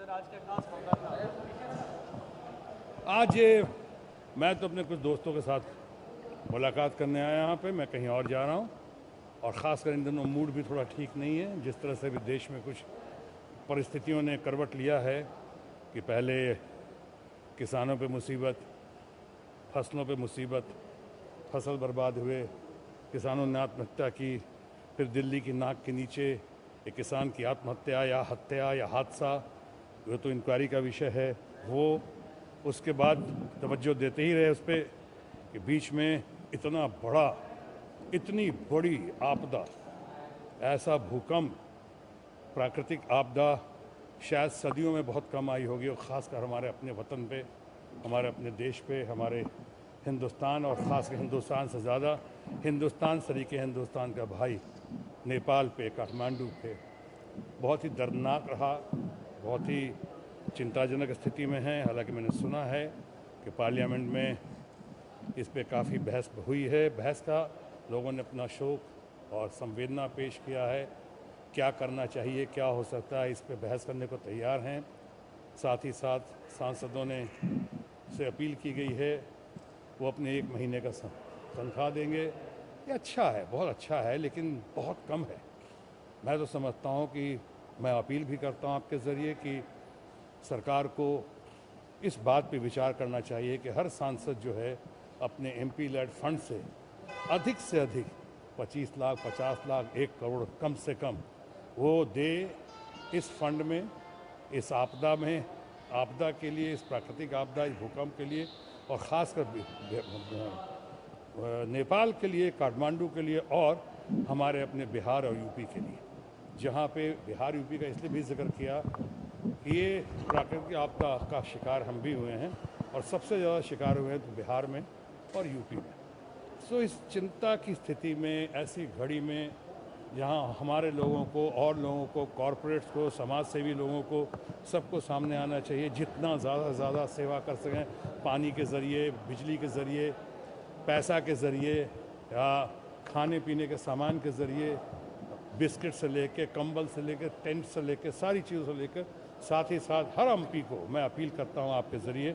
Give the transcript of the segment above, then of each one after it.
Sir आज का खास मौका था। आज मैं तो अपने कुछ दोस्तों के साथ मुलाकात करने आया यहाँ पे। मैं कहीं और जा रहा हूँ और ख़ासकर इन दिनों मूड भी थोड़ा ठीक नहीं है। जिस तरह से भी देश में कुछ परिस्थितियों ने करवट लिया है कि पहले किसानों पे मुसीबत, फसलों पे मुसीबत, फसल बर्बाद हुए, किसानों ने आत्महत्या की, फिर दिल्ली की नाक के नीचे एक किसान की आत्महत्या या हत्या या हादसा, वो तो इंक्वायरी का विषय है। वो उसके बाद तवज्जो देते ही रहे उस पर कि बीच में इतनी बड़ी आपदा, ऐसा भूकंप, प्राकृतिक आपदा शायद सदियों में बहुत कम आई होगी, और ख़ासकर हमारे अपने वतन पे, हमारे अपने देश पे, हमारे हिंदुस्तान, और ख़ासकर हिंदुस्तान से ज़्यादा हिंदुस्तान सरीके हिंदुस्तान का भाई नेपाल पे, काठमांडू पे बहुत ही दर्दनाक रहा, बहुत ही चिंताजनक स्थिति में है। हालांकि मैंने सुना है कि पार्लियामेंट में इस पे काफ़ी बहस हुई है। बहस का लोगों ने अपना शोक और संवेदना पेश किया है, क्या करना चाहिए, क्या हो सकता है, इस पे बहस करने को तैयार हैं। साथ ही साथ सांसदों ने से अपील की गई है वो अपने 1 महीने का तनख्वाह देंगे। ये अच्छा है, बहुत अच्छा है, लेकिन बहुत कम है। मैं तो समझता हूँ कि मैं अपील भी करता हूँ आपके ज़रिए कि सरकार को इस बात पे विचार करना चाहिए कि हर सांसद जो है अपने एमपी लेड फंड से अधिक 25 लाख, 50 लाख, 1 करोड़ कम से कम वो दे इस फंड में, इस आपदा में, आपदा के लिए, इस प्राकृतिक आपदा, इस भूकंप के लिए, और ख़ासकर नेपाल के लिए, काठमांडू के लिए, और हमारे अपने बिहार और यूपी के लिए। जहाँ पे बिहार यूपी का इसलिए भी जिक्र किया कि ये प्राकृतिक आपदा का शिकार हम भी हुए हैं, और सबसे ज़्यादा शिकार हुए हैं तो बिहार में और यूपी में। सो इस चिंता की स्थिति में, ऐसी घड़ी में जहाँ हमारे लोगों को, और लोगों को, कॉरपोरेट्स को, समाज सेवी लोगों को, सबको सामने आना चाहिए। जितना ज़्यादा से ज़्यादा सेवा कर सकें, पानी के ज़रिए, बिजली के ज़रिए, पैसा के ज़रिए, या खाने पीने के सामान के ज़रिए, बिस्किट से लेके, कंबल से लेकर, टेंट से लेकर, सारी चीज़ों से लेकर, साथ ही साथ हर एमपी को मैं अपील करता हूँ आपके ज़रिए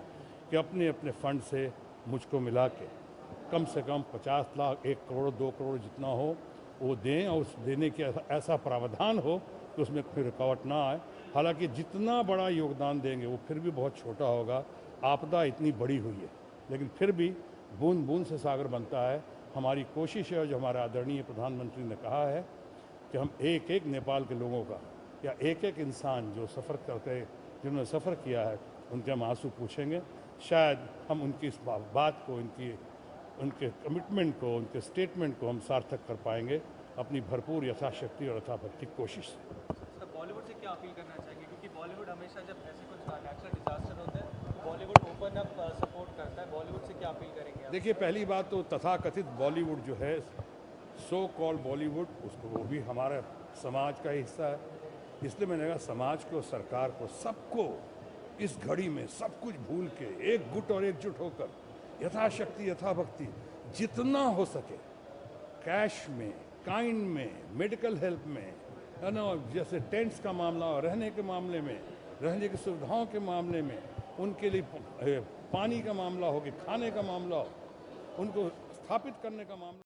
कि अपने अपने फंड से मुझको मिला के कम से कम 50 लाख, 1 करोड़, 2 करोड़ जितना हो वो दें, और उस देने के ऐसा प्रावधान हो कि उसमें कोई रुकावट ना आए। हालांकि जितना बड़ा योगदान देंगे वो फिर भी बहुत छोटा होगा। आपदा इतनी बड़ी हुई है, लेकिन फिर भी बूंद बूंद से सागर बनता है। हमारी कोशिश है, जो हमारे आदरणीय प्रधानमंत्री ने कहा है, कि हम एक एक नेपाल के लोगों का, या एक एक इंसान जो सफ़र करके, जिन्होंने सफ़र किया है, उनके हम आंसू पूछेंगे। शायद हम उनकी इस बात को, उनके कमिटमेंट को, उनके स्टेटमेंट को हम सार्थक कर पाएंगे अपनी भरपूर यथाशक्ति और यथाभक्ति कोशिश से। सर बॉलीवुड से क्या अपील करना चाहेंगे, क्योंकि बॉलीवुड हमेशा जब ऐसे कुछ नेचुरल डिजास्टर होते हैं बॉलीवुड ओपन अप सपोर्ट करता है। बॉलीवुड से क्या अपील करेंगे आप? देखिए, पहली बात तो तथाकथित बॉलीवुड जो है, सो कॉल बॉलीवुड, उसको वो भी हमारे समाज का हिस्सा है। इसलिए मैंने कहा समाज को, सरकार को, सबको इस घड़ी में सब कुछ भूल के एक गुट और एकजुट होकर यथाशक्ति, यथाभक्ति, जितना हो सके, कैश में, काइंड में, मेडिकल हेल्प में, है ना, जैसे टेंट्स का मामला, रहने के मामले में, रहने की सुविधाओं के मामले में, उनके लिए पानी का मामला हो कि खाने का मामला हो, उनको स्थापित करने का मामला